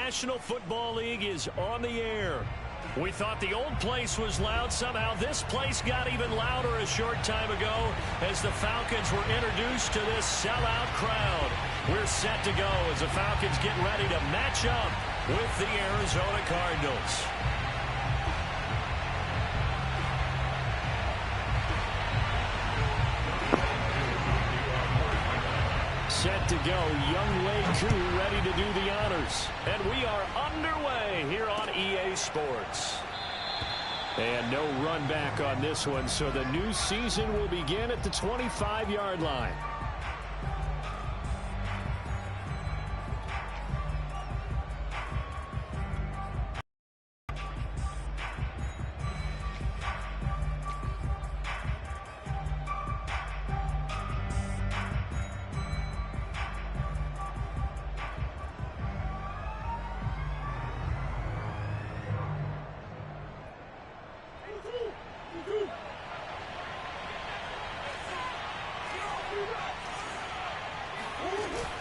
National Football League is on the air. We thought the old place was loud. Somehow this place got even louder a short time ago as the Falcons were introduced to this sellout crowd. We're set to go as the Falcons get ready to match up with the Arizona Cardinals. Set to go, Young Wei Koo ready to do the honors. And we are underway here on EA Sports. And no run back on this one, so the new season will begin at the 25-yard line.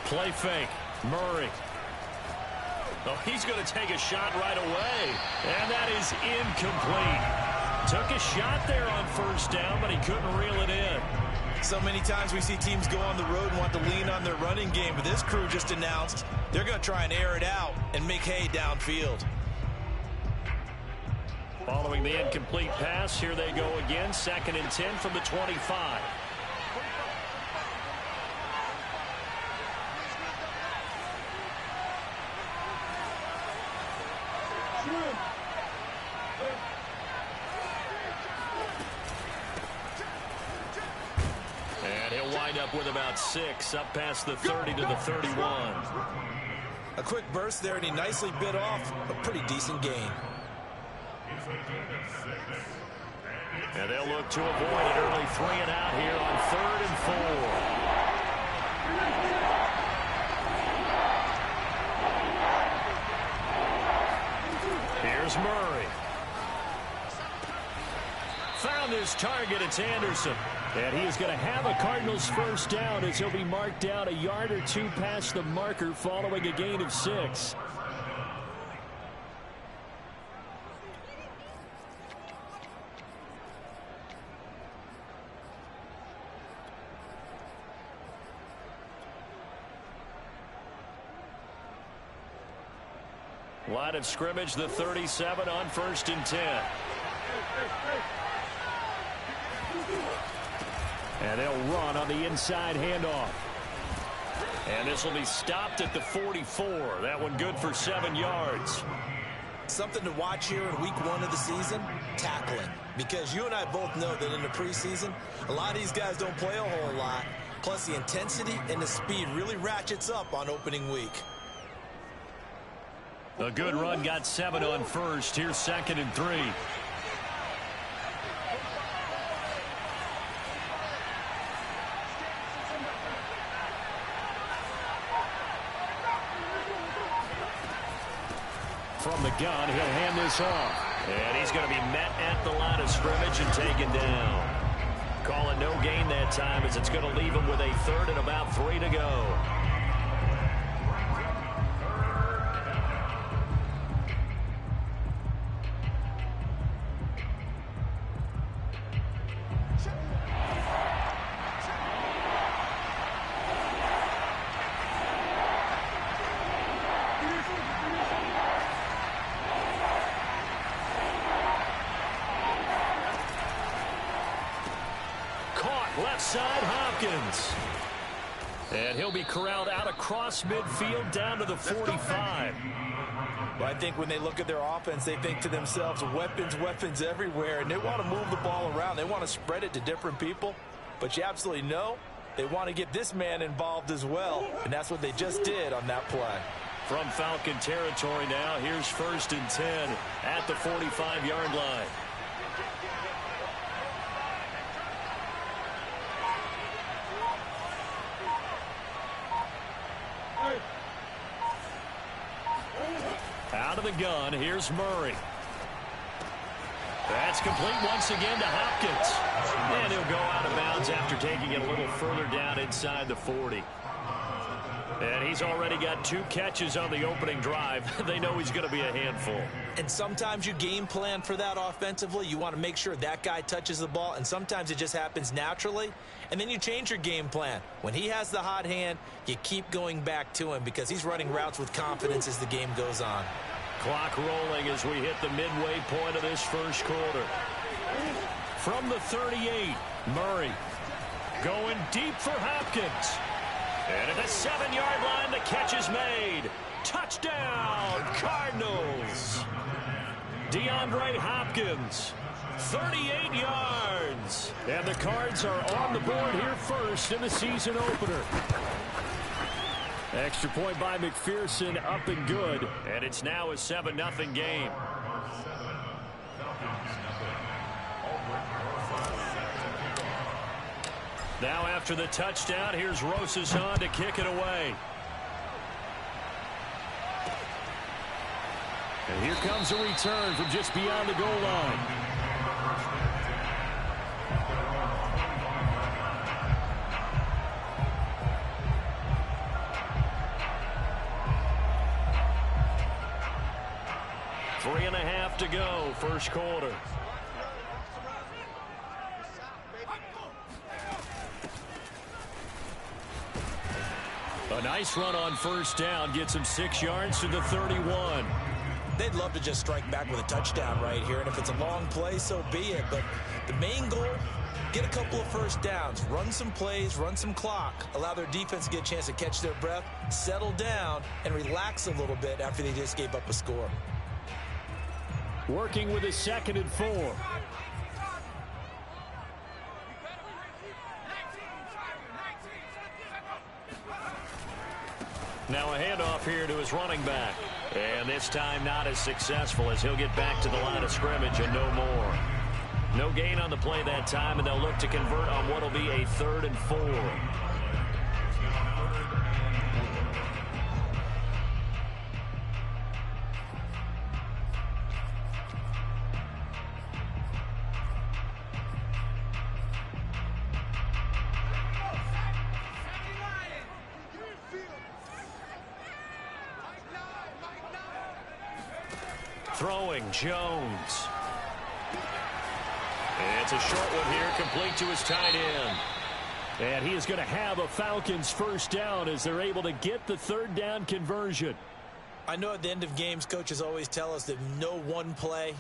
Play fake. Murray. Oh, he's going to take a shot right away. And that is incomplete. Took a shot there on first down, but he couldn't reel it in. So many times we see teams go on the road and want to lean on their running game, but this crew just announced they're going to try and air it out and make hay downfield. Following the incomplete pass, here they go again. 2nd and 10 from the 25. And he'll wind up with about 6, up past the 30 to the 31. A quick burst there, and he nicely bit off a pretty decent gain. And they'll look to avoid an early 3 and out here on 3rd and 4. Here's Murray. Found his target. It's Anderson. And he is going to have a Cardinals first down as he'll be marked down a yard or 2 past the marker following a gain of 6. Line of scrimmage, the 37 on 1st and 10. And they'll run on the inside handoff. And this will be stopped at the 44. That one good for 7 yards. Something to watch here in week 1 of the season, tackling. Because you and I both know that in the preseason, a lot of these guys don't play a whole lot. Plus the intensity and the speed really ratchets up on opening week. A good run, got 7 on 1st. Here's 2nd and 3. From the gun, he'll hand this off. And he's going to be met at the line of scrimmage and taken down. Calling no gain that time as it's going to leave him with a 3rd and about 3 to go. Left side, Hopkins. And he'll be corralled out across midfield down to the 45. Well, I think when they look at their offense, they think to themselves, weapons, weapons everywhere, and they want to move the ball around. They want to spread it to different people, but you absolutely know they want to get this man involved as well, and that's what they just did on that play. From Falcon territory now, here's 1st and 10 at the 45-yard line. Out of the gun, here's Murray. That's complete once again to Hopkins. And he'll go out of bounds after taking it a little further down inside the 40. And he's already got 2 catches on the opening drive. They know he's going to be a handful. And sometimes you game plan for that offensively. You want to make sure that guy touches the ball, and sometimes it just happens naturally. And then you change your game plan. When he has the hot hand, you keep going back to him because he's running routes with confidence as the game goes on. Clock rolling as we hit the midway point of this first quarter. From the 38, Murray going deep for Hopkins. And at the 7-yard line, the catch is made. Touchdown, Cardinals. DeAndre Hopkins, 38 yards. And the Cards are on the board here first in the season opener. Extra point by McPherson, up and good. And it's now a 7-0 game. Now after the touchdown, here's Rosas to kick it away. And here comes a return from just beyond the goal line. Three and a half to go, first quarter. A nice run on first down gets him 6 yards to the 31. They'd love to just strike back with a touchdown right here, and if it's a long play, so be it. But the main goal, get a couple of first downs, run some plays, run some clock, allow their defense to get a chance to catch their breath, settle down, and relax a little bit after they just gave up a score. Working with a 2nd and 4. Now a handoff here to his running back. And this time not as successful as he'll get back to the line of scrimmage and no more. No gain on the play that time, and they'll look to convert on what will be a 3rd and 4. Throwing, Jones. And it's a short one here, complete to his tight end. And he is going to have a Falcons first down as they're able to get the 3rd down conversion. I know at the end of games, coaches always tell us that no one play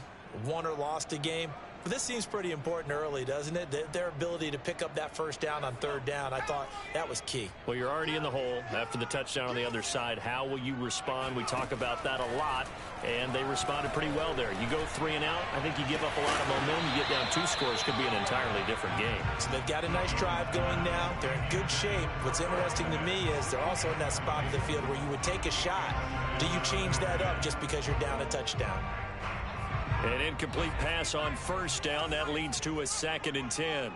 won or lost a game. But this seems pretty important early, doesn't it? Their ability to pick up that first down on 3rd down, I thought that was key. Well, you're already in the hole after the touchdown on the other side. How will you respond? We talk about that a lot, and they responded pretty well there. You go 3 and out, I think you give up a lot of momentum. You get down 2 scores, could be an entirely different game. So they've got a nice drive going now. They're in good shape. What's interesting to me is they're also in that spot of the field where you would take a shot. Do you change that up just because you're down a touchdown? An incomplete pass on first down. That leads to a 2nd and 10.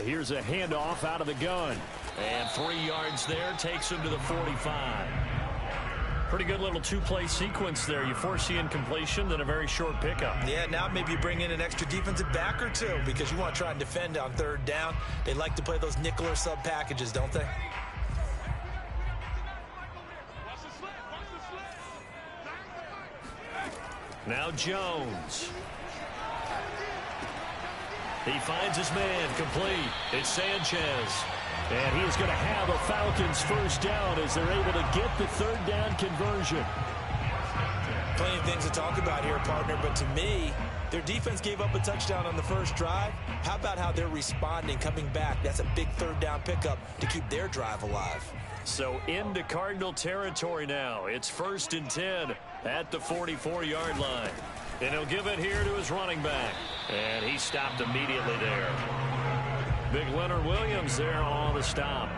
Here's a handoff out of the gun. And 3 yards there takes him to the 45. Pretty good little 2-play sequence there. You force the incompletion, then a very short pickup. Yeah, now maybe you bring in an extra defensive back or 2 because you want to try and defend on 3rd down. They like to play those nickel or sub packages, don't they? Now Jones. He finds his man, complete. It's Sanchez. And he is going to have a Falcons first down as they're able to get the 3rd down conversion. Plenty of things to talk about here, partner, but to me, their defense gave up a touchdown on the first drive. How about how they're responding, coming back? That's a big 3rd down pickup to keep their drive alive. So into Cardinal territory now. It's 1st and 10 at the 44-yard line. And he'll give it here to his running back. And he stopped immediately there. Big Leonard Williams there on the stop.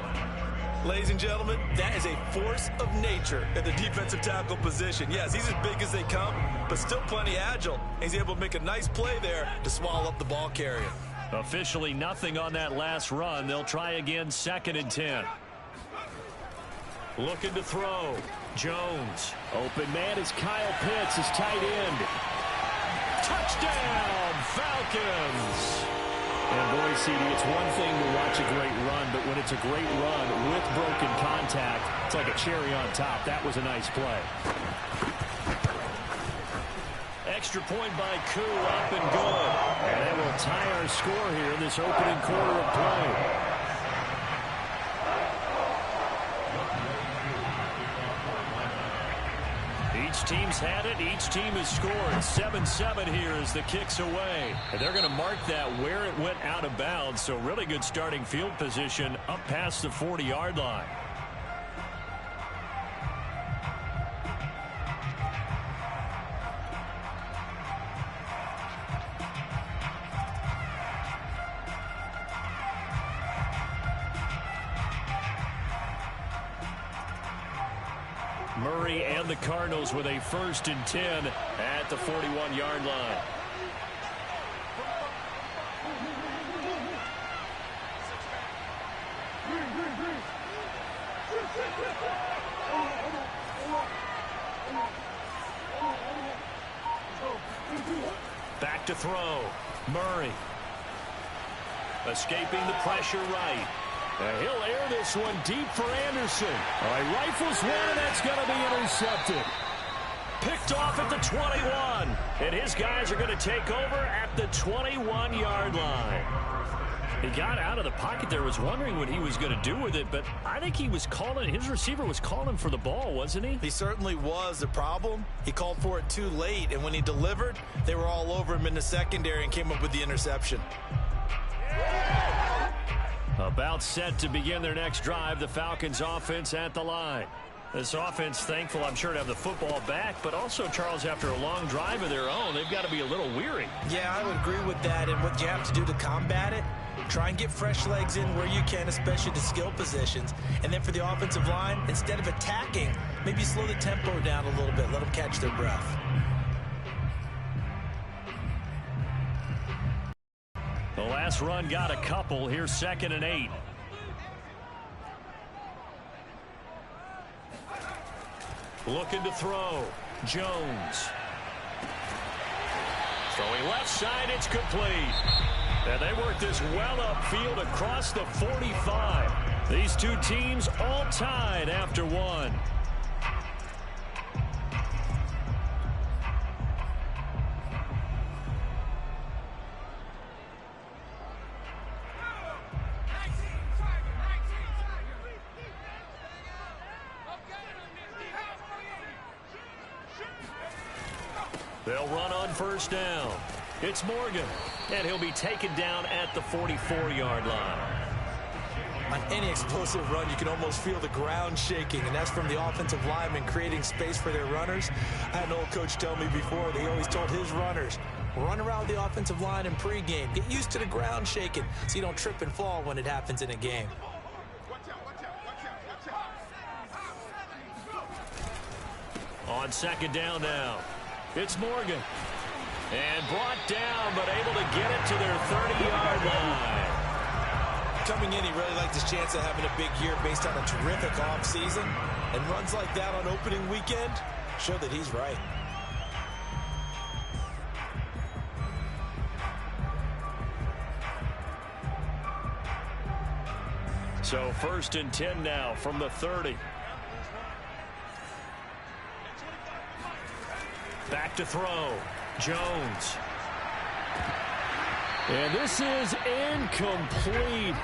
Ladies and gentlemen, that is a force of nature at the defensive tackle position. Yes, he's as big as they come, but still plenty agile. He's able to make a nice play there to swallow up the ball carrier. Officially nothing on that last run. They'll try again, 2nd and 10. Looking to throw. Jones. Open man is Kyle Pitts, his tight end. Touchdown, Falcons. And boy, CD, it's one thing to watch a great run, but when it's a great run with broken contact, it's like a cherry on top. That was a nice play. Extra point by Koo, up and good. And that will tie our score here in this opening quarter of play. Each team's had it. Each team has scored. 7-7 here as the kick's away. And they're going to mark that where it went out of bounds. So really good starting field position up past the 40-yard line. Murray and the Cardinals with a 1st and 10 at the 41-yard line. Back to throw. Murray. Escaping the pressure right. He'll air this one deep for Anderson. All right, rifles one, and that's going to be intercepted. Picked off at the 21. And his guys are going to take over at the 21-yard line. He got out of the pocket there, was wondering what he was going to do with it, but I think he was calling, his receiver was calling for the ball, wasn't he? He certainly was. The problem, he called for it too late, and when he delivered, they were all over him in the secondary and came up with the interception. About set to begin their next drive, the Falcons offense at the line. This offense thankful, I'm sure, to have the football back, but also, Charles, after a long drive of their own, they've got to be a little weary. Yeah, I would agree with that, and what you have to do to combat it, try and get fresh legs in where you can, especially the skill positions. And then for the offensive line, instead of attacking, maybe slow the tempo down a little bit, let them catch their breath. The last run got a couple. Here's 2nd and 8. Looking to throw. Jones. Throwing left side, it's complete. And they work this well upfield across the 45. These two teams all tied after one. They'll run on 1st down. It's Morgan, and he'll be taken down at the 44-yard line. On any explosive run, you can almost feel the ground shaking, and that's from the offensive linemen creating space for their runners. I had an old coach tell me before, they always told his runners, run around the offensive line in pregame. Get used to the ground shaking so you don't trip and fall when it happens in a game. On 2nd down now. It's Morgan. And brought down, but able to get it to their 30-yard line. Coming in, he really liked his chance of having a big year based on a terrific offseason. And runs like that on opening weekend show that he's right. So 1st and 10 now from the 30. Back to throw. Jones. And this is incomplete.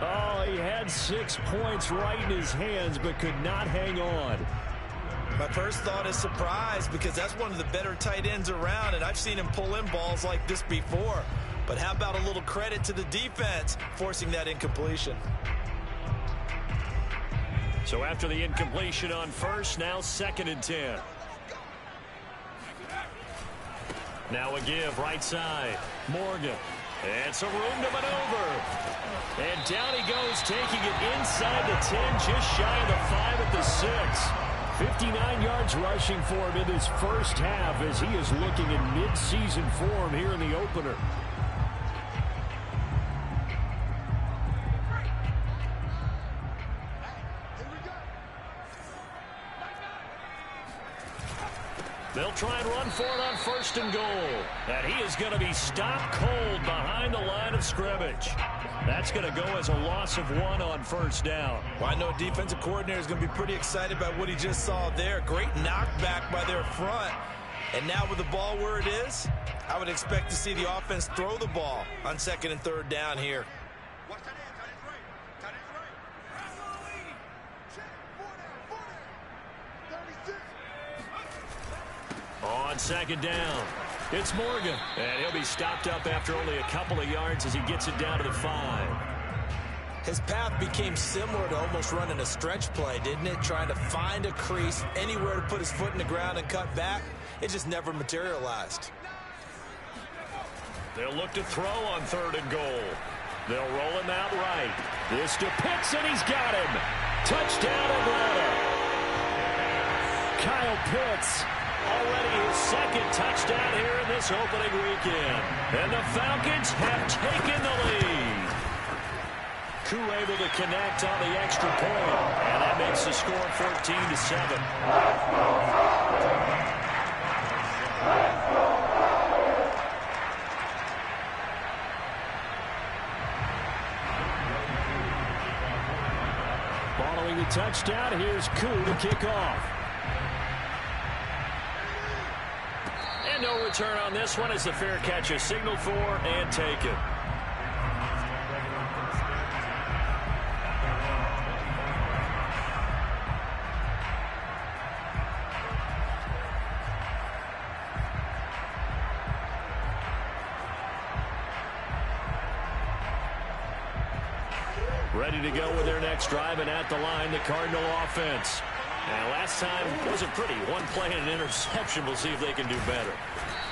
Oh, he had 6 points right in his hands, but could not hang on. My first thought is surprise, because that's one of the better tight ends around, and I've seen him pull in balls like this before. But how about a little credit to the defense forcing that incompletion? So after the incompletion on 1st, now 2nd and 10. Now a give, right side. Morgan. And some room to maneuver. And down he goes, taking it inside the 10, just shy of the 5 at the 6. 59 yards rushing for him in his first half as he is looking in mid-season form here in the opener. They'll try and run for it on 1st and goal. And he is going to be stopped cold behind the line of scrimmage. That's going to go as a loss of 1 on 1st down. Well, I know a defensive coordinator is going to be pretty excited about what he just saw there. Great knockback by their front. And now with the ball where it is, I would expect to see the offense throw the ball on 2nd and 3rd down here. On 2nd down, it's Morgan. And he'll be stopped up after only a couple of yards as he gets it down to the 5. His path became similar to almost running a stretch play, didn't it? Trying to find a crease, anywhere to put his foot in the ground and cut back. It just never materialized. They'll look to throw on 3rd and goal. They'll roll him out right. This to Pitts, and he's got him. Touchdown, Atlanta. Kyle Pitts. Already his 2nd touchdown here in this opening weekend. And the Falcons have taken the lead. Koo able to connect on the extra point. And that makes the score 14-7. Following the touchdown, here's Koo to kick off. No return on this one as the fair catch is signaled for and taken. Ready to go with their next drive, and at the line, the Cardinal offense. And last time was a pretty one play and an interception. We'll see if they can do better.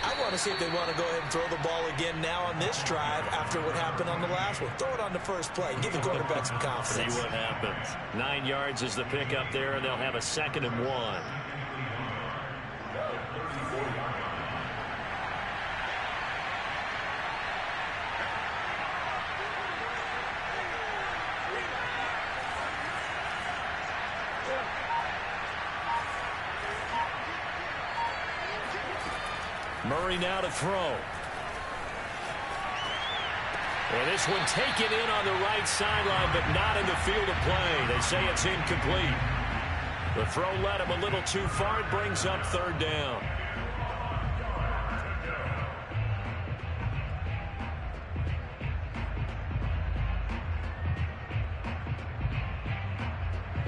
I want to see if they want to go ahead and throw the ball again now on this drive after what happened on the last one. Throw it on the first play. Give the quarterback some confidence. See what happens. 9 yards is the pickup there, and they'll have a 2nd and 1. Murray now to throw. And this one taken in on the right sideline, but not in the field of play. They say it's incomplete. The throw led him a little too far. It brings up 3rd down.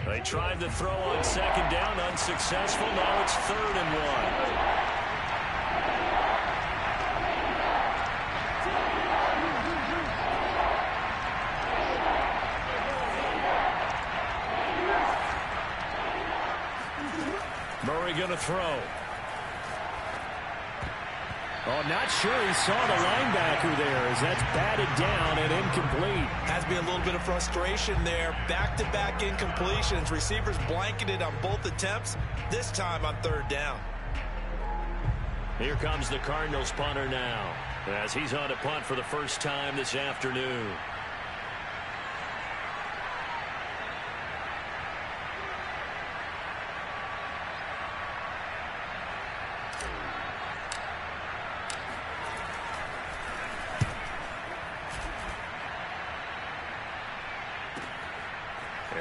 They tried to throw on 2nd down, unsuccessful. Now it's 3rd and 1. Murray going to throw. Oh, not sure he saw the linebacker there as that's batted down and incomplete. Has to be a little bit of frustration there. Back-to-back incompletions. Receivers blanketed on both attempts, this time on 3rd down. Here comes the Cardinals punter now as he's on to punt for the first time this afternoon.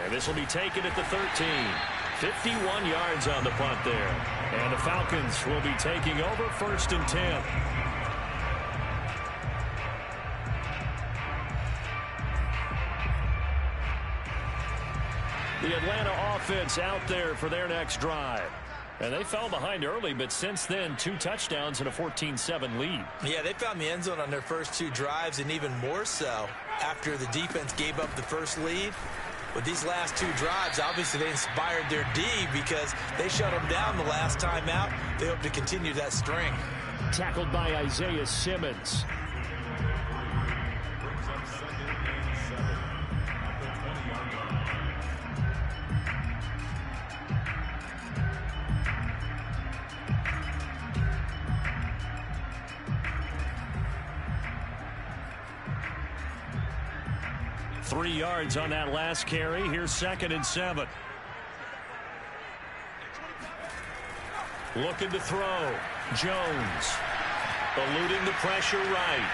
And this will be taken at the 13. 51 yards on the punt there. And the Falcons will be taking over 1st and 10. The Atlanta offense out there for their next drive. And they fell behind early, but since then, 2 touchdowns and a 14-7 lead. Yeah, they found the end zone on their first 2 drives, and even more so after the defense gave up the first lead. But these last 2 drives, obviously they inspired their D because they shut them down the last time out. They hope to continue that string. Tackled by Isaiah Simmons. Three yards on that last carry. Here's 2nd and 7. Looking to throw. Jones. Eluding the pressure right.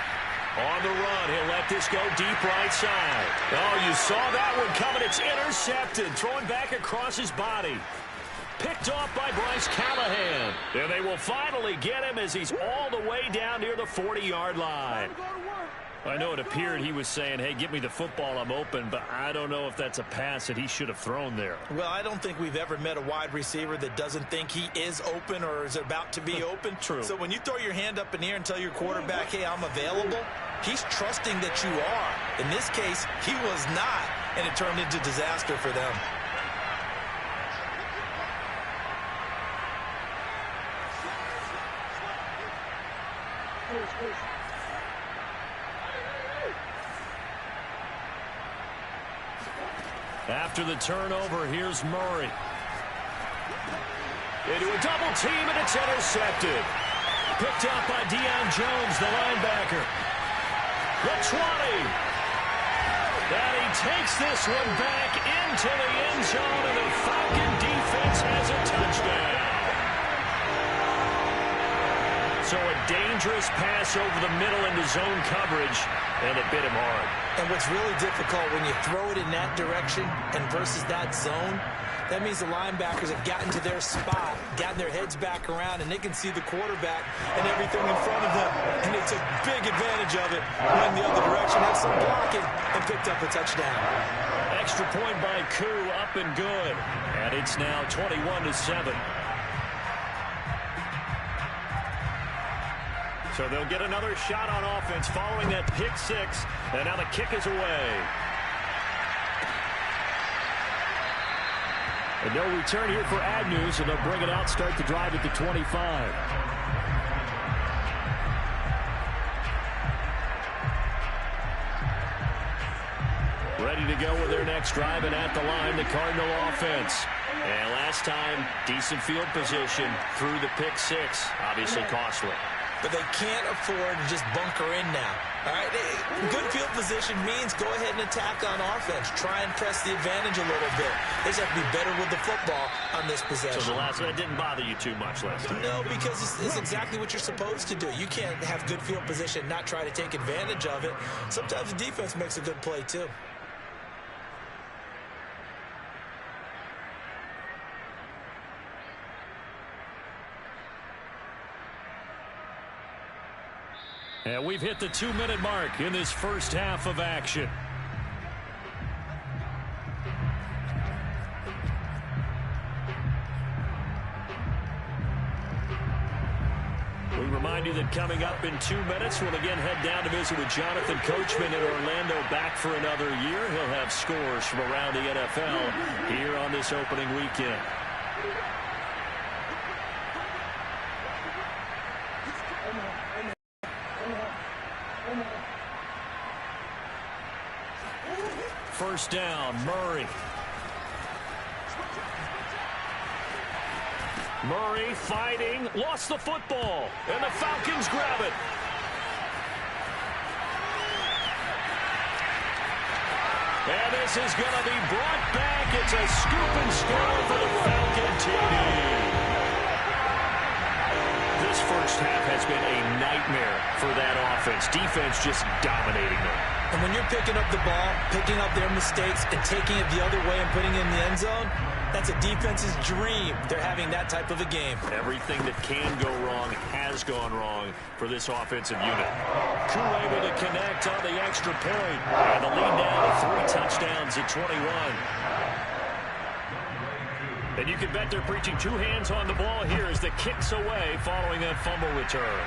On the run, he'll let this go deep right side. Oh, you saw that one coming. It's intercepted. Throwing back across his body. Picked off by Bryce Callahan. And they will finally get him as he's all the way down near the 40-yard line. I know it appeared he was saying, hey, give me the football, I'm open, but I don't know if that's a pass that he should have thrown there. Well, I don't think we've ever met a wide receiver that doesn't think he is open or is about to be open. True. So when you throw your hand up in the air and tell your quarterback, hey, I'm available, he's trusting that you are. In this case, he was not, and it turned into disaster for them. After the turnover, here's Murray. Into a double team, and it's intercepted. Picked up by Deion Jones, the linebacker. The 20. And he takes this one back into the end zone, and the Falcon defense has a touchdown. So a dangerous pass over the middle into zone coverage, and it bit him hard. And what's really difficult when you throw it in that direction and versus that zone, that means the linebackers have gotten to their spot, gotten their heads back around, and they can see the quarterback and everything in front of them. And they took big advantage of it, went the other direction, had some blocking, and picked up a touchdown. Extra point by Koo, up and good. And it's now 21-7. So they'll get another shot on offense following that pick six. And now the kick is away. And no return here for Agnew, so they'll bring it out, start the drive at the 25. Ready to go with their next drive, and at the line, the Cardinal offense. And last time, decent field position through the pick six. Obviously costly. But they can't afford to just bunker in now. All right, good field position means go ahead and attack on offense. Try and press the advantage a little bit. They just have to be better with the football on this possession. So the last one didn't bother you too much last time? No, because it's exactly what you're supposed to do. You can't have good field position, not try to take advantage of it. Sometimes the defense makes a good play too. And we've hit the 2-minute mark in this first half of action. We remind you that coming up in 2 minutes, we'll again head down to visit with Jonathan Coachman in Orlando, back for another year. He'll have scores from around the NFL here on this opening weekend. First down, Murray. Murray fighting, lost the football, and the Falcons grab it. And this is going to be brought back. It's a scoop and score for the Falcon TD. This first half has been a nightmare for that offense. Defense just dominating them. And when you're picking up the ball, picking up their mistakes, and taking it the other way and putting it in the end zone, that's a defense's dream. They're having that type of a game. Everything that can go wrong has gone wrong for this offensive unit. Koo able to connect on the extra point. And the lead now to 3 touchdowns at 21. And you can bet they're preaching 2 hands on the ball here as the kick's away following that fumble return.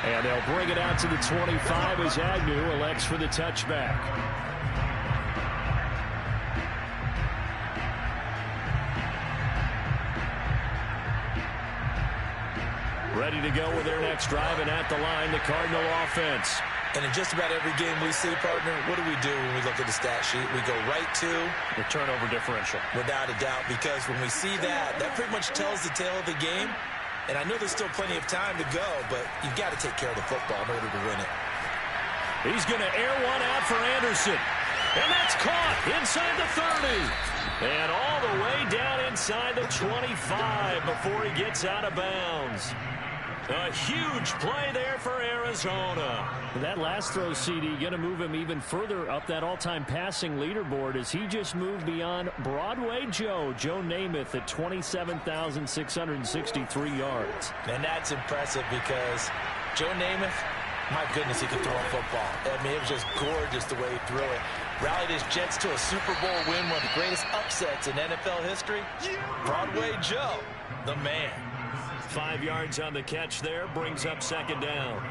And they'll bring it out to the 25 as Agnew elects for the touchback. Ready to go with their next drive, and at the line, the Cardinal offense. And in just about every game we see, partner, what do when we look at the stat sheet? We go right to the turnover differential. Without a doubt, because when we see that, that pretty much tells the tale of the game. And I know there's still plenty of time to go, but you've got to take care of the football in order to win it. He's going to air one out for Anderson. And that's caught inside the 30. And all the way down inside the 25 before he gets out of bounds. A huge play there for Arizona. That last throw, CD, going to move him even further up that all-time passing leaderboard as he just moved beyond Broadway Joe Namath at 27,663 yards. And that's impressive because Joe Namath, my goodness, he could throw a football. I mean, it was just gorgeous the way he threw it. Rallied his Jets to a Super Bowl win, one of the greatest upsets in NFL history. Broadway Joe, the man. 5 yards on the catch there, brings up second down.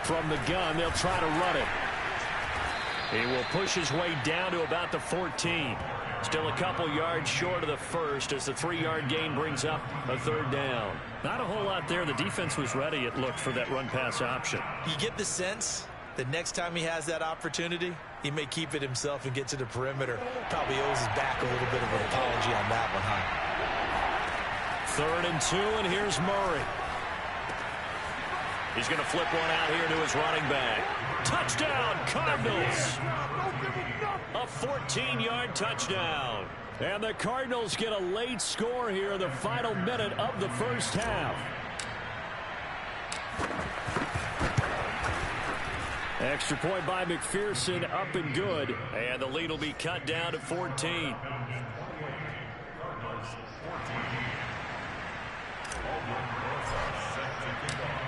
From the gun, they'll try to run it. He will push his way down to about the 14. Still a couple yards short of the first as the 3-yard gain brings up a third down. Not a whole lot there. The defense was ready, it looked, for that run-pass option. You get the sense that next time he has that opportunity, he may keep it himself and get to the perimeter. Probably owes his back a little bit of an apology on that one, huh? 3rd and 2, and here's Murray. He's going to flip one out here to his running back. Touchdown, Cardinals! A 14-yard touchdown. And the Cardinals get a late score here in the final minute of the first half. Extra point by McPherson, up and good. And the lead will be cut down to 14.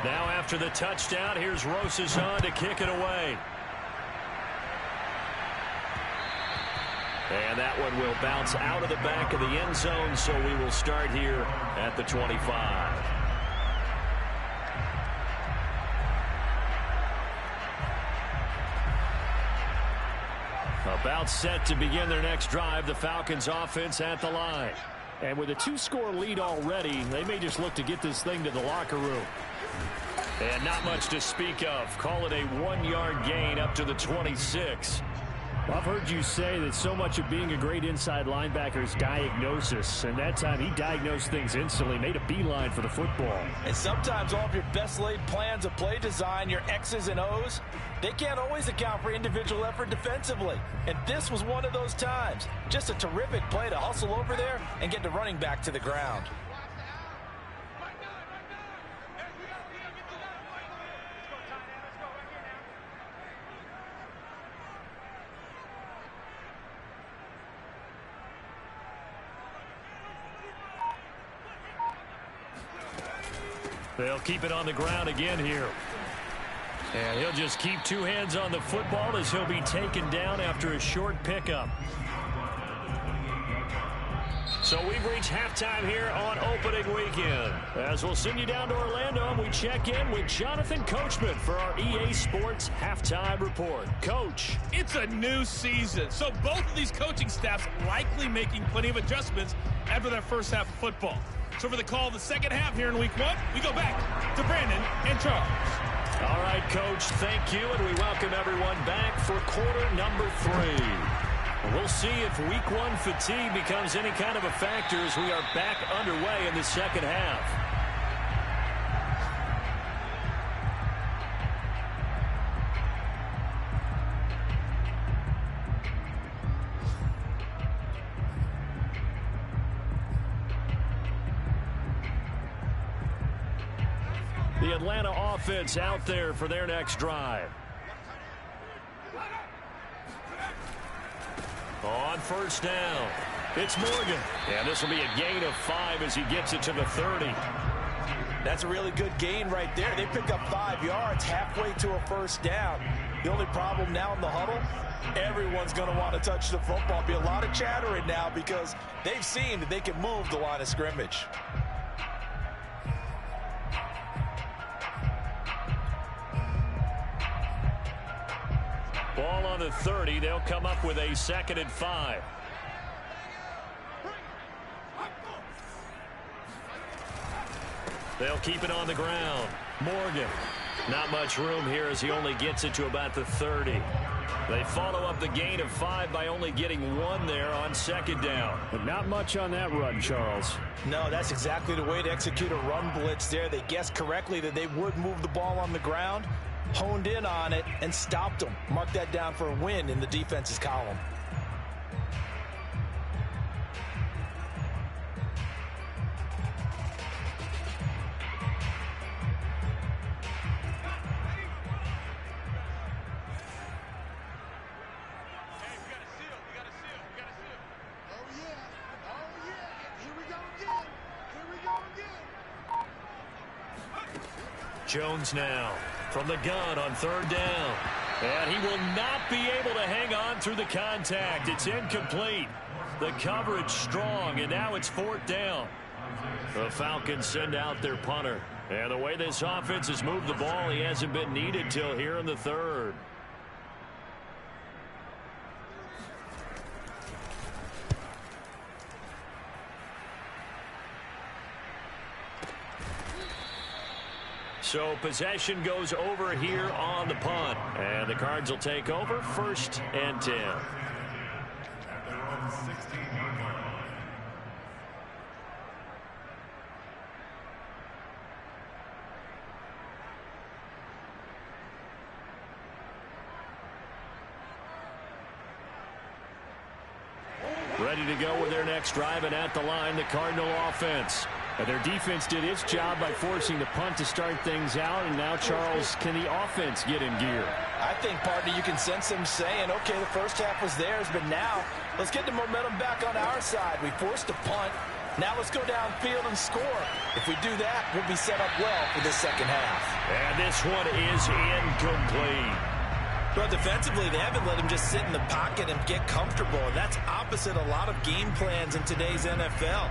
Now after the touchdown, here's Rosas on to kick it away. And that one will bounce out of the back of the end zone, so we will start here at the 25. About set to begin their next drive, the Falcons offense at the line. And with a 2-score lead already, they may just look to get this thing to the locker room. And not much to speak of. Call it a 1-yard gain up to the 26. I've heard you say that so much of being a great inside linebacker is diagnosis. And that time he diagnosed things instantly, made a beeline for the football. And sometimes all of your best laid plans of play design, your X's and O's, they can't always account for individual effort defensively. And this was one of those times. Just a terrific play to hustle over there and get the running back to the ground. They'll keep it on the ground again here. And he'll just keep 2 hands on the football as he'll be taken down after a short pickup. So we've reached halftime here on opening weekend. As we'll send you down to Orlando, and we check in with Jonathan Coachman for our EA Sports Halftime Report. Coach. It's a new season, so both of these coaching staffs likely making plenty of adjustments after their first half of football. So for the call of the second half here in week 1, we go back to Brandon and Charles. All right, Coach, thank you, and we welcome everyone back for quarter number 3. We'll see if week 1 fatigue becomes any kind of a factor as we are back underway in the second half. The Atlanta offense out there for their next drive. On first down, it's Morgan. And this will be a gain of 5 as he gets it to the 30. That's a really good gain right there. They pick up 5 yards halfway to a first down. The only problem now in the huddle, everyone's going to want to touch the football. Be a lot of chattering now because they've seen that they can move the line of scrimmage. Ball on the 30. They'll come up with a 2nd and 5. They'll keep it on the ground. Morgan. Not much room here as he only gets it to about the 30. They follow up the gain of 5 by only getting 1 there on second down. But not much on that run, Charles. No, that's exactly the way to execute a run blitz there. They guessed correctly that they would move the ball on the ground, honed in on it, and stopped them. Mark that down for a win in the defense's column. Jones now from the gun on third down. And he will not be able to hang on through the contact. It's incomplete. The coverage strong, and now it's 4th down. The Falcons send out their punter. And the way this offense has moved the ball, he hasn't been needed till here in the 3rd. So possession goes over here on the punt. And the Cards will take over 1st and 10. Ready to go with their next drive, and at the line, the Cardinal offense. And their defense did its job by forcing the punt to start things out. And now, Charles, can the offense get in gear? I think, partner, you can sense them saying, okay, the first half was theirs, but now let's get the momentum back on our side. We forced a punt. Now let's go downfield and score. If we do that, we'll be set up well for this second half. And this one is incomplete. Well, defensively, they haven't let him just sit in the pocket and get comfortable. And that's opposite a lot of game plans in today's NFL.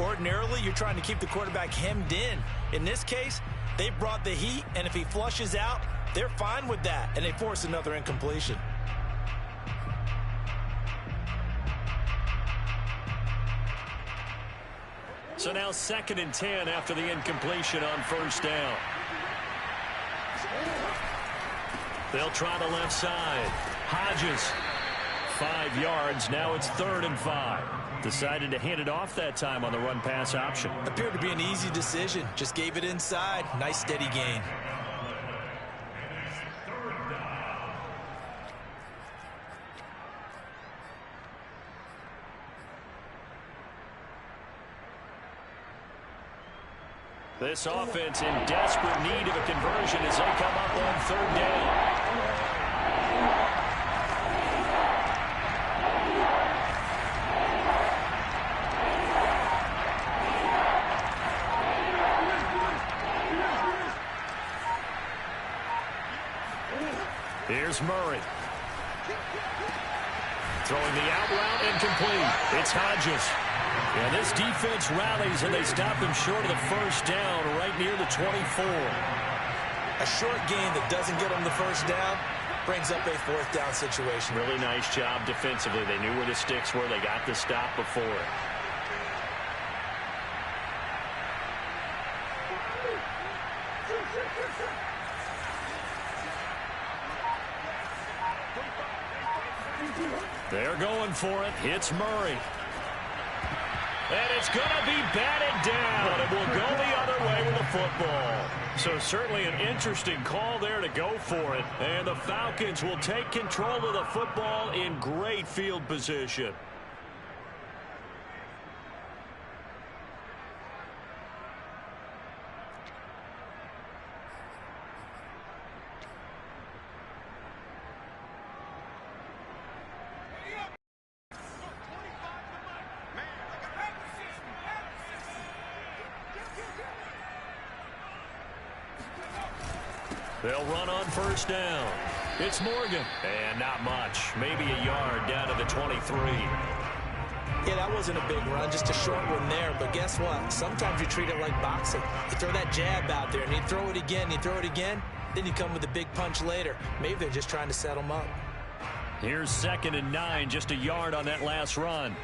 Ordinarily, you're trying to keep the quarterback hemmed in. In this case, they brought the heat, and if he flushes out, they're fine with that, and they force another incompletion. So now 2nd and 10 after the incompletion on 1st down. They'll try the left side. Hodges, 5 yards. Now it's 3rd and 5. Decided to hand it off that time on the run-pass option. Appeared to be an easy decision. Just gave it inside. Nice steady gain. This offense in desperate need of a conversion as they come up on 3rd down. Here's Murray. Throwing the out route incomplete. It's Hodges. And this defense rallies, and they stop him short of the 1st down right near the 24. A short gain that doesn't get them the 1st down brings up a 4th down situation. Really nice job defensively. They knew where the sticks were. They got the stop before it. They're going for it. It's Murray. And it's going to be batted down. It will go the other way with the football. So certainly an interesting call there to go for it. And the Falcons will take control of the football in great field position. They'll run on 1st down. It's Morgan. And not much. Maybe a yard down to the 23. Yeah, that wasn't a big run, just a short one there. But guess what? Sometimes you treat it like boxing. You throw that jab out there, and you throw it again, you throw it again, then you come with a big punch later. Maybe they're just trying to set them up. Here's 2nd and 9, just a yard on that last run.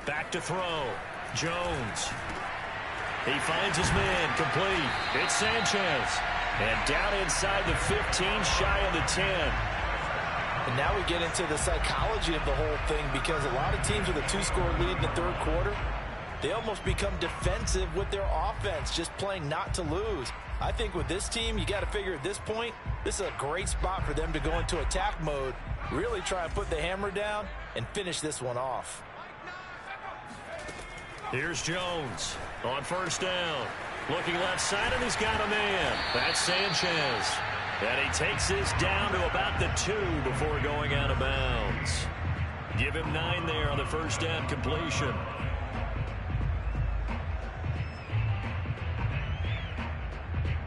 Back to throw. Jones. He finds his man complete. It's Sanchez. And down inside the 15, shy of the 10. And now we get into the psychology of the whole thing, because a lot of teams with a 2-score lead in the third quarter, they almost become defensive with their offense, just playing not to lose. I think with this team, you got to figure at this point, this is a great spot for them to go into attack mode, really try and put the hammer down and finish this one off. Here's Jones on first down. Looking left side, and he's got a man. That's Sanchez. And he takes this down to about the 2 before going out of bounds. Give him 9 there on the first down completion.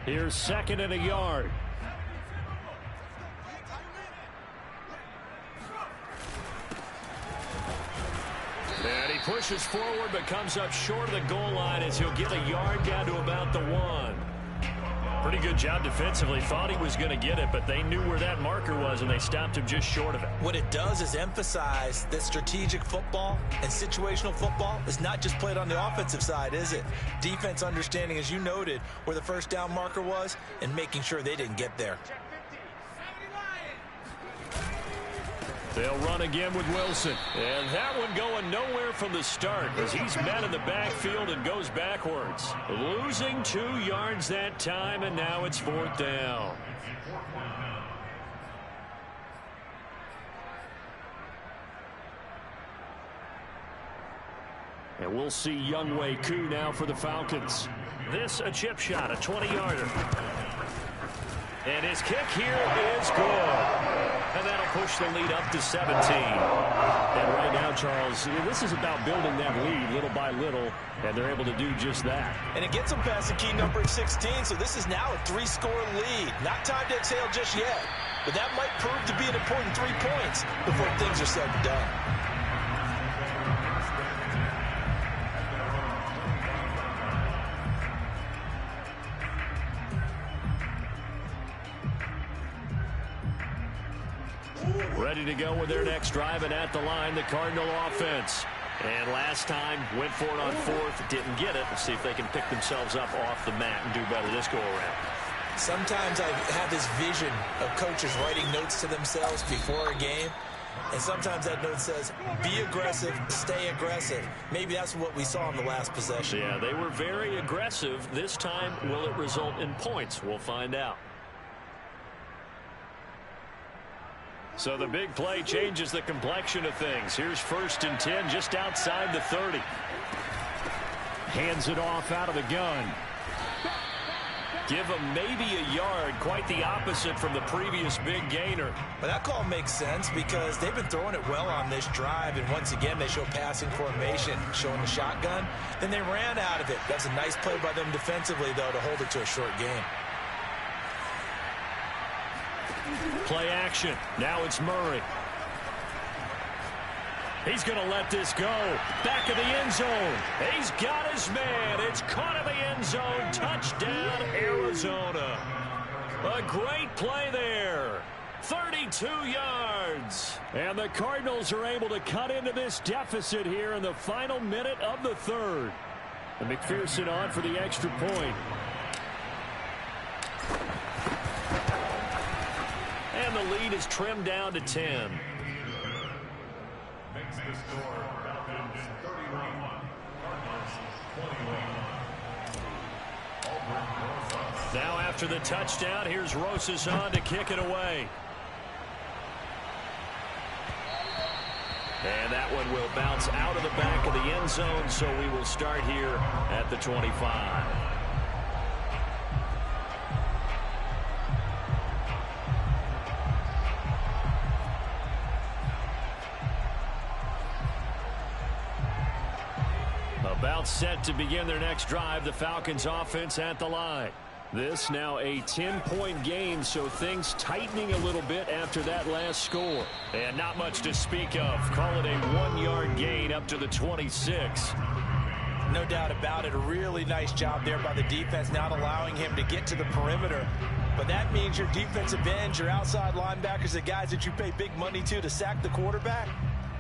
Here's 2nd and a yard. And he pushes forward but comes up short of the goal line as he'll get a yard down to about the 1. Pretty good job defensively. Thought he was going to get it, but they knew where that marker was, and they stopped him just short of it. What it does is emphasize that strategic football and situational football is not just played on the offensive side, is it? Defense understanding, as you noted, where the first down marker was and making sure they didn't get there. They'll run again with Wilson. And that one going nowhere from the start as he's met in the backfield and goes backwards. Losing 2 yards that time, and now it's 4th down. And we'll see Younghoe Koo now for the Falcons. This a chip shot, a 20-yarder. And his kick here is good. And that'll push the lead up to 17. And right now, Charles, this is about building that lead little by little, and they're able to do just that. And it gets them past the key number of 16, so this is now a 3-score lead. Not time to exhale just yet, but that might prove to be an important 3 points before things are said and done. Ready to go with their next drive, and at the line, the Cardinal offense. And last time, went for it on 4th, didn't get it. Let's see if they can pick themselves up off the mat and do better this go-around. Sometimes I have this vision of coaches writing notes to themselves before a game, and sometimes that note says, be aggressive, stay aggressive. Maybe that's what we saw in the last possession. Yeah, they were very aggressive. This time, will it result in points? We'll find out. So the big play changes the complexion of things. Here's 1st and 10 just outside the 30. Hands it off out of the gun. Give him maybe a yard, quite the opposite from the previous big gainer. But that call makes sense because they've been throwing it well on this drive, and once again they show passing formation, showing the shotgun. Then they ran out of it. That's a nice play by them defensively, though, to hold it to a short game. Play action. Now it's Murray. He's going to let this go. Back of the end zone. He's got his man. It's caught in the end zone. Touchdown, Arizona. A great play there. 32 yards. And the Cardinals are able to cut into this deficit here in the final minute of the 3rd. And McPherson on for the extra point. And the lead is trimmed down to 10. Makes the score Falcons 31, Cardinals 21. Now after the touchdown, here's Rosas on to kick it away. And that one will bounce out of the back of the end zone, so we will start here at the 25. About set to begin their next drive, the Falcons offense at the line. This now a 10-point game, so things tightening a little bit after that last score. And not much to speak of. Call it a 1-yard gain up to the 26. No doubt about it. A really nice job there by the defense, not allowing him to get to the perimeter. But that means your defensive ends, your outside linebackers, the guys that you pay big money to sack the quarterback,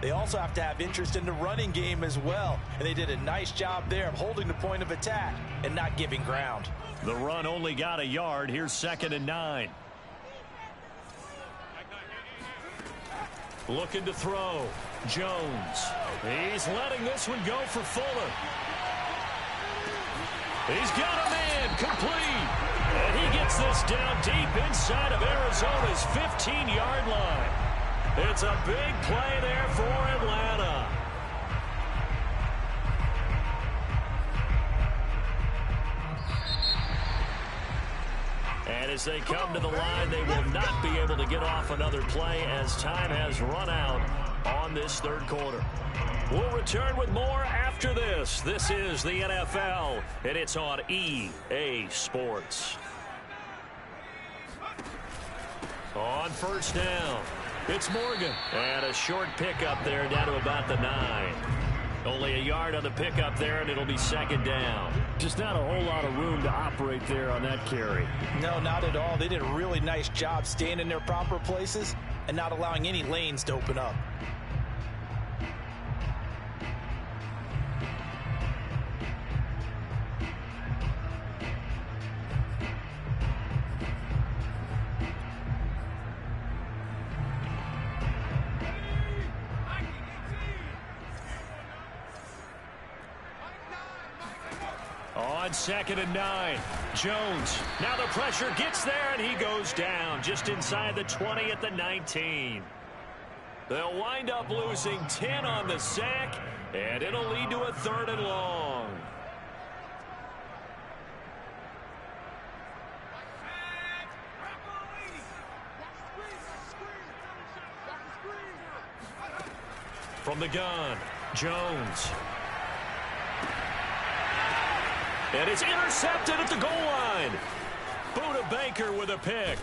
they also have to have interest in the running game as well. And they did a nice job there of holding the point of attack and not giving ground. The run only got a yard. Here's 2nd and 9. Looking to throw. Jones. He's letting this one go for Fuller. He's got a man complete. And he gets this down deep inside of Arizona's 15-yard line. It's a big play there for Atlanta. And as they come to the line, they will not be able to get off another play as time has run out on this 3rd quarter. We'll return with more after this. This is the NFL, and it's on EA Sports. On 1st down, it's Morgan. And a short pickup there down to about the 9. Only a yard on the pickup there, and it'll be 2nd down. Just not a whole lot of room to operate there on that carry. No, not at all. They did a really nice job staying in their proper places and not allowing any lanes to open up. On 2nd and 9, Jones. Now the pressure gets there, and he goes down just inside the 20 at the 19. They'll wind up losing 10 on the sack, and it'll lead to a 3rd and long. From the gun, Jones. And it's intercepted at the goal line. Buda Baker with a pick.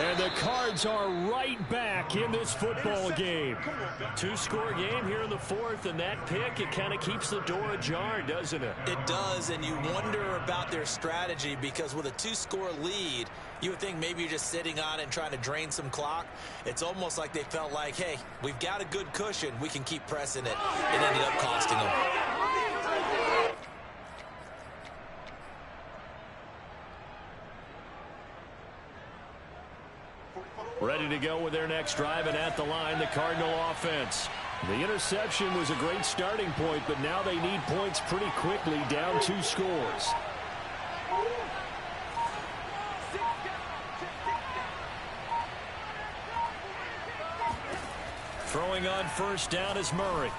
And the Cards are right back in this football game. 2-score game here in the 4th, and that pick, it kind of keeps the door ajar, doesn't it? It does, and you wonder about their strategy because with a 2-score lead, you would think maybe you're just sitting on it and trying to drain some clock. It's almost like they felt like, hey, we've got a good cushion. We can keep pressing it. It ended up costing them. Ready to go with their next drive, and at the line, the Cardinal offense. The interception was a great starting point, but now they need points pretty quickly, down 2 scores. Throwing on 1st down is Murray.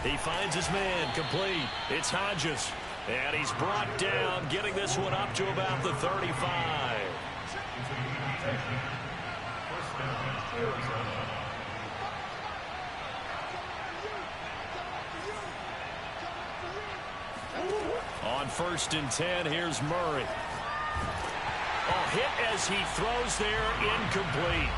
He finds his man, complete. It's Hodges, and he's brought down, getting this one up to about the 35. On 1st and 10, here's Murray. A hit as he throws there, incomplete.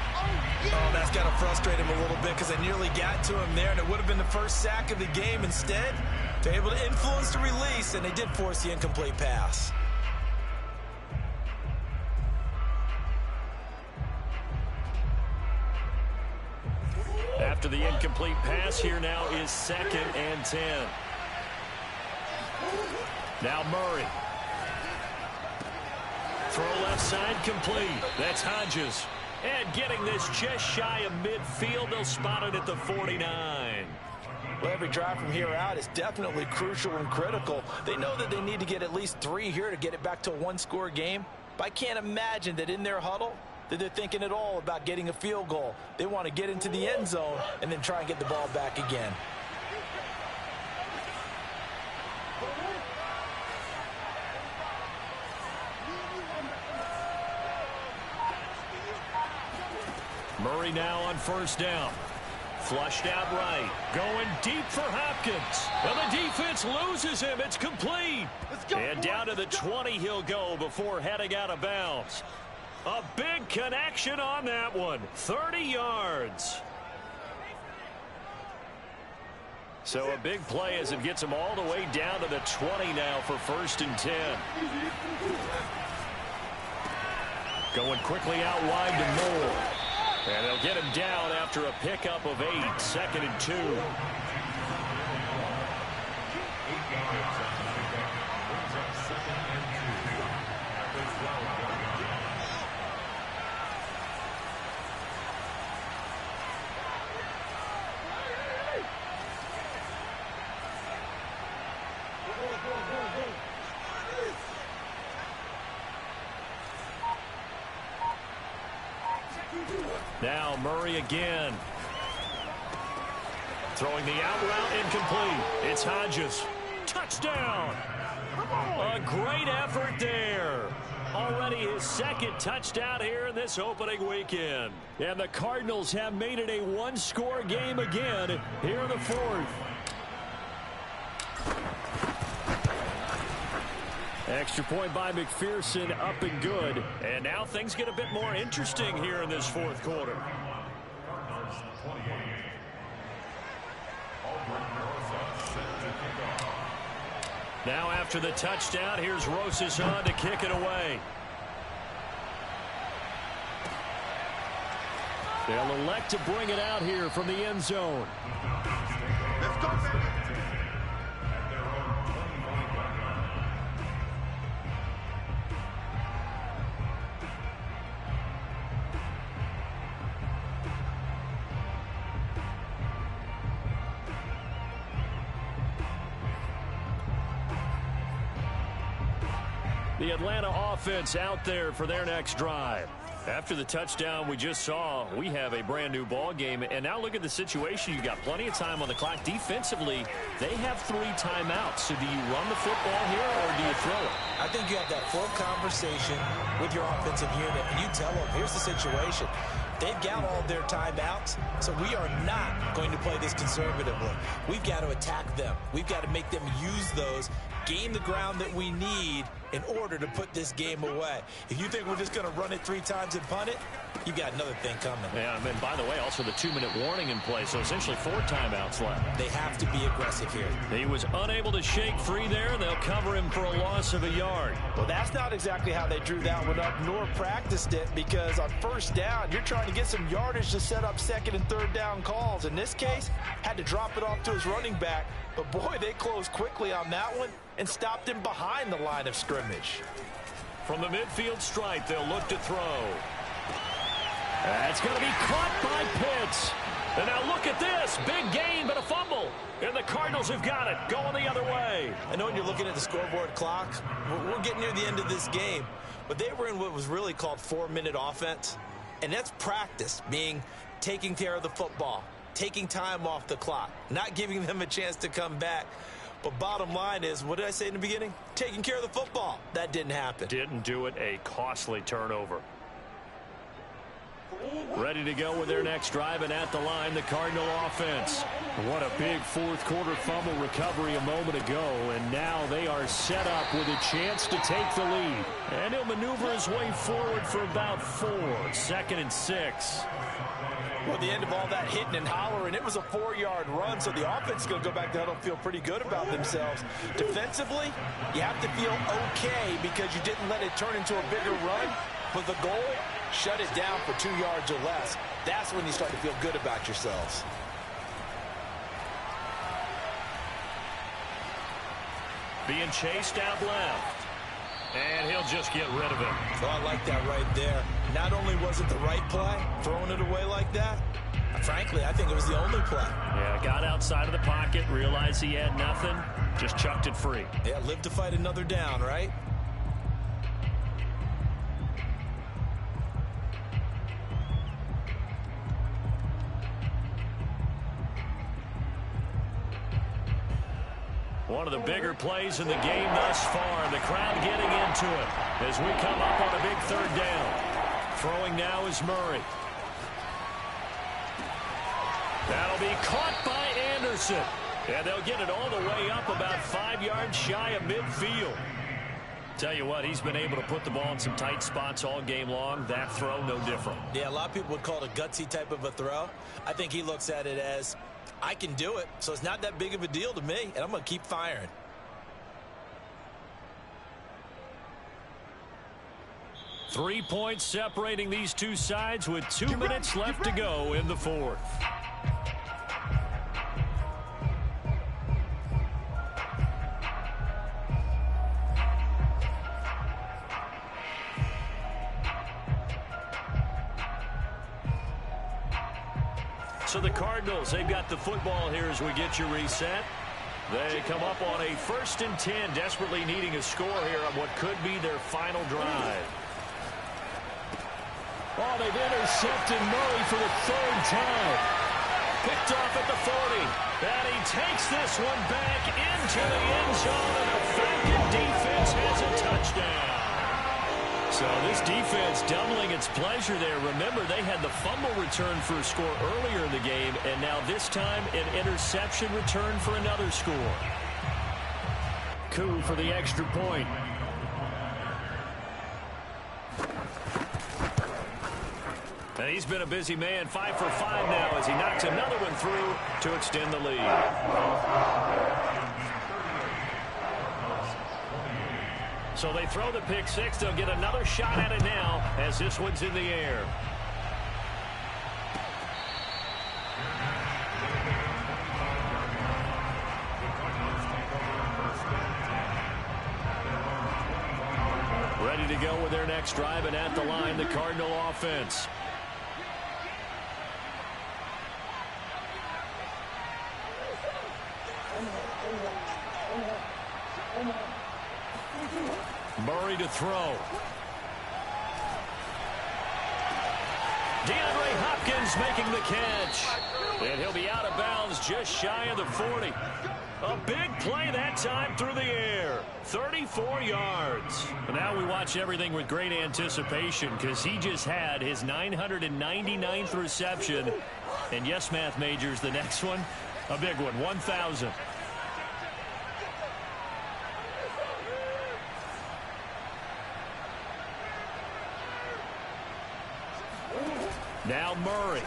Oh, that's got to frustrate him a little bit because they nearly got to him there, and it would have been the first sack of the game. Instead, they're able to influence the release, and they did force the incomplete pass. After the incomplete pass, here now is 2nd and 10. Now Murray. Throw left side complete. That's Hodges. And getting this just shy of midfield, they'll spot it at the 49. Well, every drive from here out is definitely crucial and critical. They know that they need to get at least 3 here to get it back to a 1-score game. But I can't imagine that in their huddle that they're thinking at all about getting a field goal. They want to get into the end zone and then try and get the ball back again. Murray now on 1st down. Flushed out right. Going deep for Hopkins. And the defense loses him. It's complete. And down to the 20 he'll go before heading out of bounds. A big connection on that one. 30 yards. So a big play as it gets him all the way down to the 20 now for 1st and 10. Going quickly out wide to Moore. And they'll get him down after a pickup of 8. 2nd and 2. Now Murray again. Throwing the out route incomplete. It's Hodges. Touchdown. A great effort there. Already his second touchdown here in this opening weekend. And the Cardinals have made it a one-score game again here in the fourth. Extra point by McPherson, up and good. And now things get a bit more interesting here in this fourth quarter. Now after the touchdown, here's Rosas on to kick it away. They'll elect to bring it out here from the end zone. Let's go, baby. The Atlanta offense out there for their next drive. After the touchdown we just saw, we have a brand new ball game. And now look at the situation. You've got plenty of time on the clock. Defensively, they have 3 timeouts. So do you run the football here or do you throw it? I think you have that full conversation with your offensive unit, and you tell them, here's the situation. They've got all their timeouts, so we are not going to play this conservatively. We've got to attack them. We've got to make them use those, gain the ground that we need in order to put this game away. If you think we're just going to run it 3 times and punt it, you've got another thing coming. Yeah, and by the way, also the 2-minute warning in play, so essentially 4 timeouts left. They have to be aggressive here. He was unable to shake free there. They'll cover him for a loss of a yard. Well, that's not exactly how they drew that one up, nor practiced it, because on first down, you're trying to get some yardage to set up second and third down calls. In this case, had to drop it off to his running back, but boy, they closed quickly on that one and stopped him behind the line of scrimmage. From the midfield stripe, they'll look to throw. That's going to be caught by Pitts. And now look at this. Big gain, but a fumble. And the Cardinals have got it. Going the other way. I know when you're looking at the scoreboard clock, we're getting near the end of this game. But they were in what was really called 4-minute offense. And that's practice, meaning taking care of the football, taking time off the clock, not giving them a chance to come back. But bottom line is, what did I say in the beginning? Taking care of the football. That didn't happen. Didn't do it. A costly turnover. Ready to go with their next drive, and at the line, the Cardinal offense. What a big fourth quarter fumble recovery a moment ago, and now they are set up with a chance to take the lead. And he'll maneuver his way forward for about 4. 2nd and 6. Well, at the end of all that hitting and hollering, it was a 4-yard run, so the offense is going to go back to huddle and feel pretty good about themselves. Defensively, you have to feel okay because you didn't let it turn into a bigger run, but the goal, shut it down for 2 yards or less. That's when you start to feel good about yourselves. Being chased out left. And he'll just get rid of it. Oh, I like that right there. Not only was it the right play, throwing it away like that, frankly, I think it was the only play. Yeah, got outside of the pocket, realized he had nothing, just chucked it free. Yeah, live to fight another down, right? One of the bigger plays in the game thus far. The crowd getting into it as we come up on a big 3rd down. Throwing now is Murray. That'll be caught by Anderson. And they'll get it all the way up about 5 yards shy of midfield. Tell you what, he's been able to put the ball in some tight spots all game long. That throw, no different. Yeah, a lot of people would call it a gutsy type of a throw. I think he looks at it as, I can do it, so it's not that big of a deal to me, and I'm going to keep firing. Three points separating these two sides with 2 minutes left to go in the fourth. So the Cardinals, they've got the football here as we get you reset. They come up on a 1st and 10, desperately needing a score here on what could be their final drive. Oh, they've intercepted Murray for the 3rd time. Picked off at the 40. And he takes this one back into the end zone, and the Falcon defense has a touchdown. So this defense doubling its pleasure there. Remember, they had the fumble return for a score earlier in the game, and now this time an interception return for another score. Coup for the extra point. And he's been a busy man, 5 for 5 now as he knocks another one through to extend the lead. So they throw the pick six. They'll get another shot at it now as this one's in the air. Ready to go with their next drive, and at the line, the Cardinal offense. Murray to throw. DeAndre Hopkins making the catch. And he'll be out of bounds just shy of the 40. A big play that time through the air. 34 yards. And now we watch everything with great anticipation because he just had his 999th reception. And yes, math majors, the next one, a big one, 1,000. Now Murray.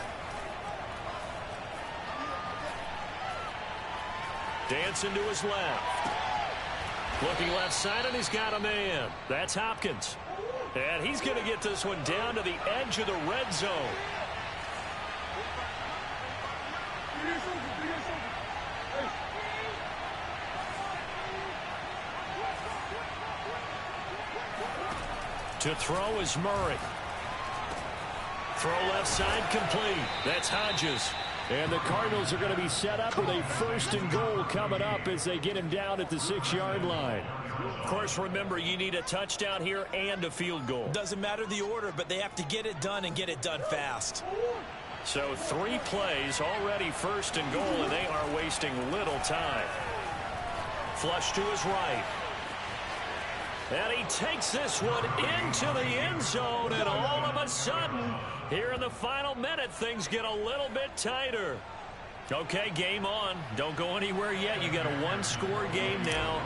Dancing to his left. Looking left side, and he's got a man. That's Hopkins. And he's going to get this one down to the edge of the red zone. To throw is Murray. Throw left side complete. That's Hodges. And the Cardinals are going to be set up with a 1st and goal coming up as they get him down at the 6-yard line. Of course, remember, you need a touchdown here and a field goal. Doesn't matter the order, but they have to get it done and get it done fast. So 3 plays already 1st and goal, and they are wasting little time. Flush to his right. And he takes this one into the end zone, and all of a sudden, here in the final minute, things get a little bit tighter. Okay, game on. Don't go anywhere yet. You got a 1-score game now.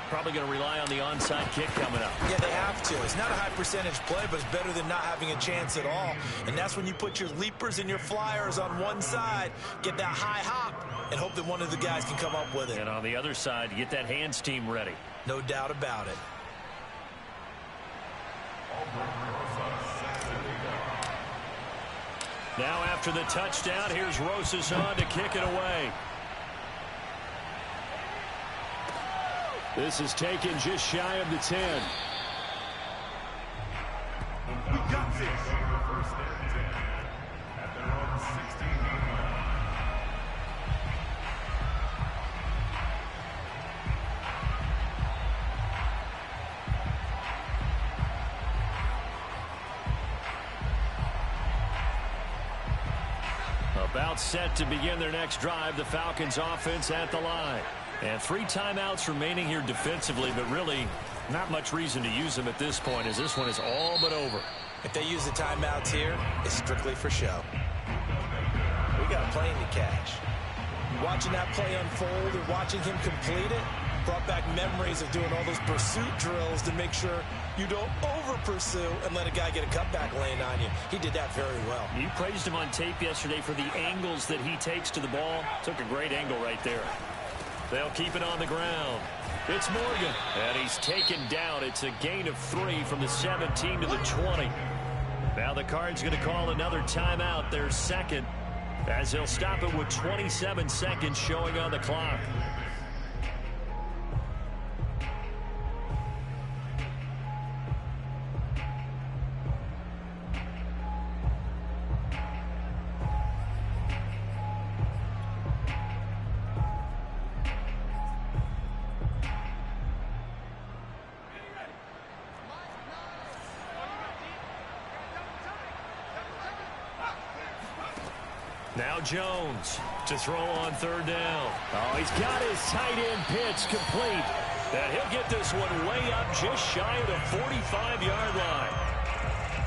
Probably going to rely on the onside kick coming up. Yeah, they have to. It's not a high percentage play, but it's better than not having a chance at all. And that's when you put your leapers and your flyers on one side, get that high hop, and hope that one of the guys can come up with it. And on the other side, get that hands team ready. No doubt about it. Now after the touchdown, here's Rosas on to kick it away. This is taken just shy of the 10. We got this. 1st and 10 at their own 16-yard line. About set to begin their next drive, the Falcons offense at the line. And 3 timeouts remaining here defensively, but really not much reason to use them at this point as this one is all but over. If they use the timeouts here, it's strictly for show. We got a plane to catch. Watching that play unfold and watching him complete it brought back memories of doing all those pursuit drills to make sure you don't over-pursue and let a guy get a cutback lane on you. He did that very well. You praised him on tape yesterday for the angles that he takes to the ball. Took a great angle right there. They'll keep it on the ground. It's Morgan. And he's taken down. It's a gain of 3 from the 17 to the 20. Now the Cards going to call another timeout, their second, as they'll stop it with 27 seconds showing on the clock. Now Jones to throw on third down. Oh, he's got his tight end pitch complete. And he'll get this one way up just shy of the 45-yard line.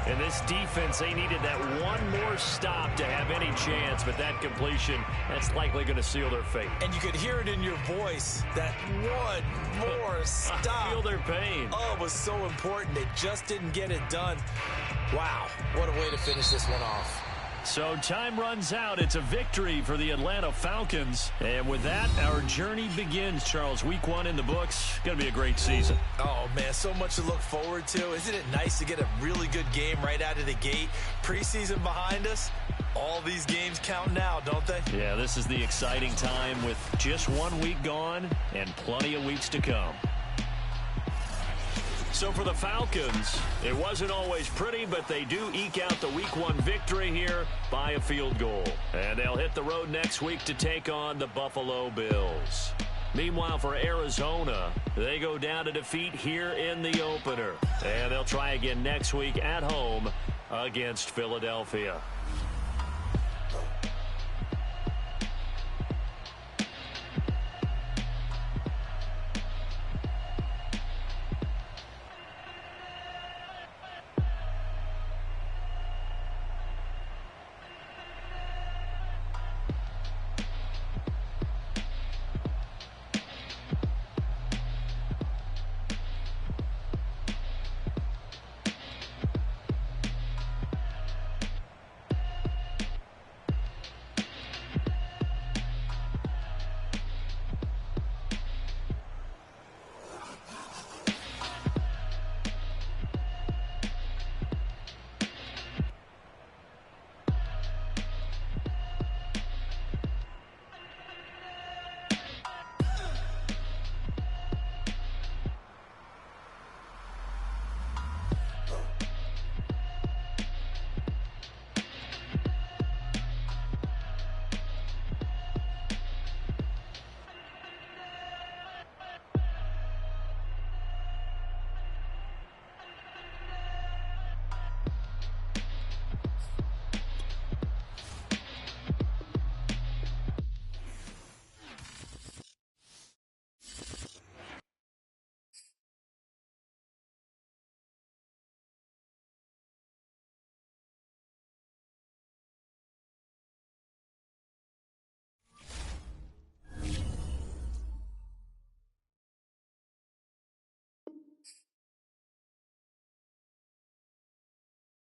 And this defense, they needed that one more stop to have any chance, but that completion, that's likely going to seal their fate. And you could hear it in your voice, that one more stop. I feel their pain. Oh, it was so important. They just didn't get it done. Wow, what a way to finish this one off. So time runs out. It's a victory for the Atlanta Falcons. And with that, our journey begins, Charles. Week 1 in the books. Going to be a great season. Oh, man, so much to look forward to. Isn't it nice to get a really good game right out of the gate? Preseason behind us. All these games count now, don't they? Yeah, this is the exciting time with just 1 week gone and plenty of weeks to come. So for the Falcons, it wasn't always pretty, but they do eke out the Week 1 victory here by a field goal. And they'll hit the road next week to take on the Buffalo Bills. Meanwhile, for Arizona, they go down to defeat here in the opener. And they'll try again next week at home against Philadelphia.